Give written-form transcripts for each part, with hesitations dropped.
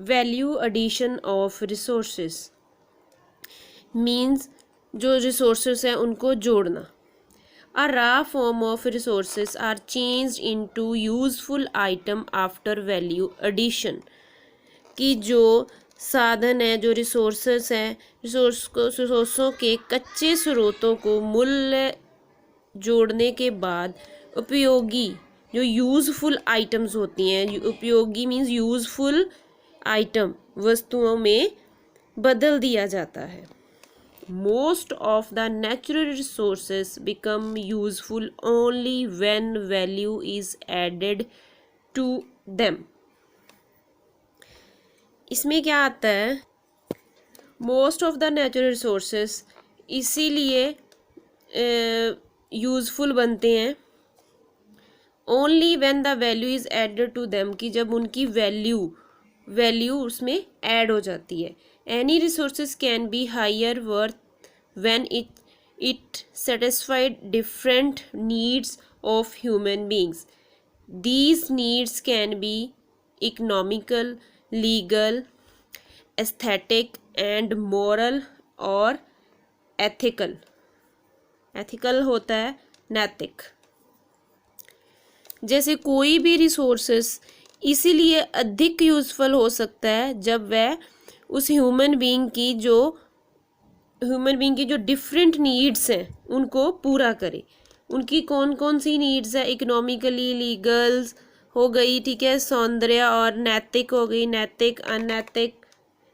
Value addition of resources means जो resources हैं उनको जोड़ना। A raw form of resources are changed into useful item after value addition। कि जो साधन है, जो रिसोर्सेस हैं, रिसोर्सों के कच्चे स्रोतों को मूल्य जोड़ने के बाद उपयोगी जो यूज़फुल आइटम्स होती हैं, उपयोगी मीन्स यूज़फुल आइटम वस्तुओं में बदल दिया जाता है। Most of the natural resources become useful only when value is added to them। इसमें क्या आता है, most of the natural resources इसीलिए यूज़फुल बनते हैं only when the value is added to them, कि जब उनकी वैल्यू उसमें ऐड हो जाती है। Any resources can be higher worth when it satisfied different needs of human beings। These needs can be economical, legal, aesthetic and moral और ethical। ethical होता है नैतिक। जैसे कोई भी रिसोर्सेस इसीलिए अधिक यूज़फुल हो सकता है जब वह उस ह्यूमन बीइंग की जो डिफरेंट नीड्स हैं उनको पूरा करे। उनकी कौन कौन सी नीड्स है, इकोनॉमिकली, लीगल्स हो गई, ठीक है, सौंदर्य और नैतिक हो गई, नैतिक अनैतिक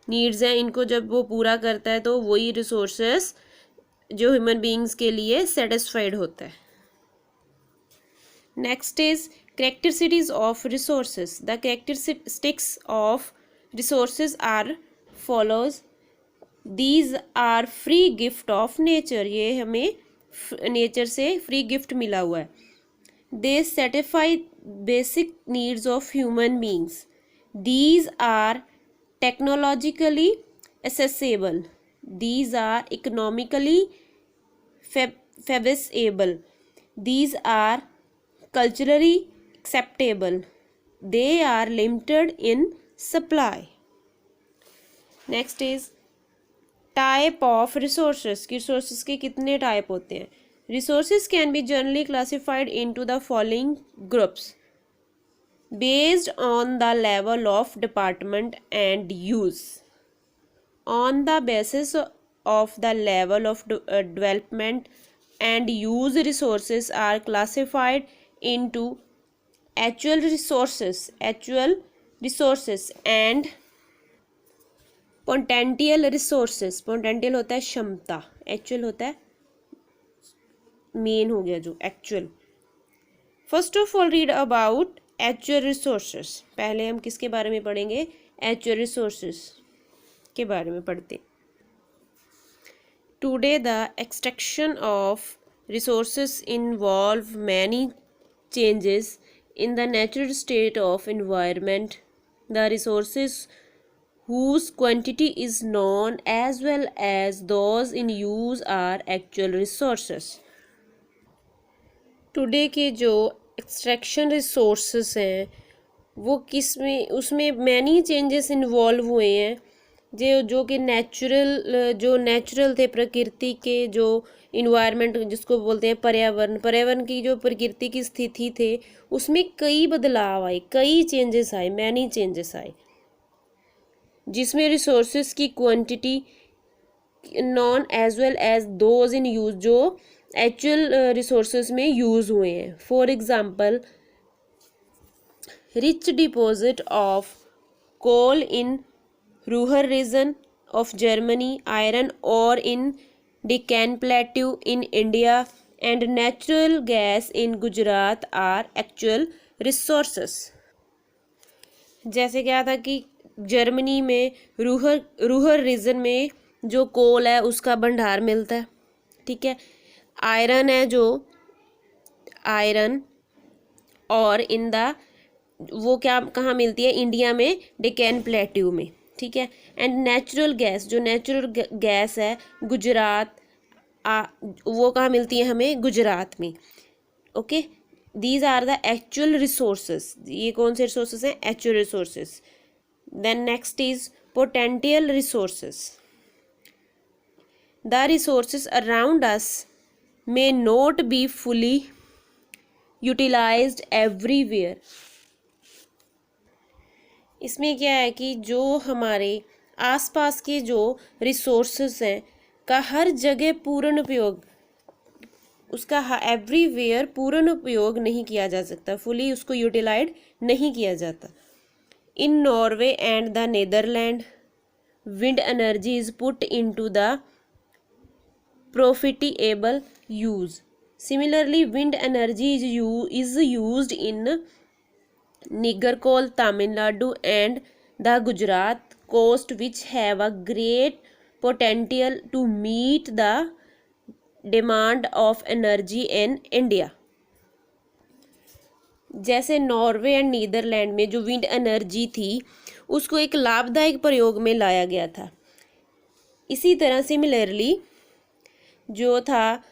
नीड्स हैं, इनको जब वो पूरा करता है तो वही रिसोर्सेस जो ह्यूमन बीइंग्स के लिए सेटिस्फाइड होता है। Next is characteristics of resources। The characteristics of resources are follows। These are free gift of nature। ये हमें नेचर से फ्री गिफ्ट मिला हुआ है। They satisfy basic needs of human beings। These are technologically accessible। These are economically feasible। These are culturally acceptable। They are limited in supply। Next is type of resources। Resources के कितने type होते हैं। Resources can be generally classified into the following groups based on the level of department and use। On the basis of the level of development and use, resources are classified into actual resources and potential resources। potential होता है क्षमता, actual होता है main हो गया जो actual। First of all read about actual resources। पहले हम किसके बारे में पढ़ेंगे, actual resources के बारे में पढ़ते। Today the extraction of resources involve many changes in the natural state of environment। The resources whose quantity is known as well as those in use are actual resources। Today के जो extraction resources हैं वो किस में, उसमें many changes involve हुए हैं जो कि नेचुरल थे, प्रकृति के जो इन्वायरमेंट जिसको बोलते हैं पर्यावरण की जो प्रकृति की स्थिति थे उसमें कई बदलाव आए, कई चेंजेस आए, मैनी चेंजेस आए, जिसमें रिसोर्सेज की quantity known as well as those in use जो एक्चुअल रिसोर्सेज में यूज हुए हैं। For example rich deposit of coal in rural region of Germany, iron ore in Deccan Plateau in India and natural gas in Gujarat are actual resources। जैसे क्या था कि Germany में rural region में जो कोल है उसका भंडार मिलता है, ठीक है, आयरन है जो आयरन और इन द वो क्या कहाँ मिलती है, इंडिया में डेक्कन प्लेट्यू में, ठीक है। एंड नेचुरल गैस, जो नेचुरल गैस है गुजरात वो कहाँ मिलती है हमें, गुजरात में। Okay, these are the actual resources. ये कौन से रिसोर्सेज हैं, actual resources. Then next is potential resources. The resources around us may not be fully utilized everywhere. इसमें क्या है कि जो हमारे आसपास के जो रिसोर्सेस हैं का हर जगह पूर्ण उपयोग, उसका एवरीवेयर पूर्ण उपयोग नहीं किया जा सकता, फुली उसको यूटिलाइज नहीं किया जाता. इन Norway and the Netherland wind energy is put into the profitable use. Similarly, wind energy is used in Nagarkol, Tamil Nadu and the Gujarat coast, which have a great potential to meet the demand of energy in India. जैसे Norway and Netherlands में जो wind energy थी उसको एक लाभदायक प्रयोग में लाया गया था. इसी तरह सिमिलरली जो था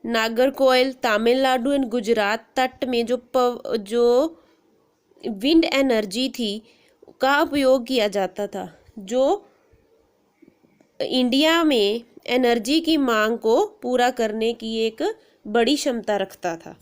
नागरकोइल, तमिलनाडु एंड गुजरात तट में जो विंड एनर्जी थी का उपयोग किया जाता था, जो इंडिया में एनर्जी की मांग को पूरा करने की एक बड़ी क्षमता रखता था.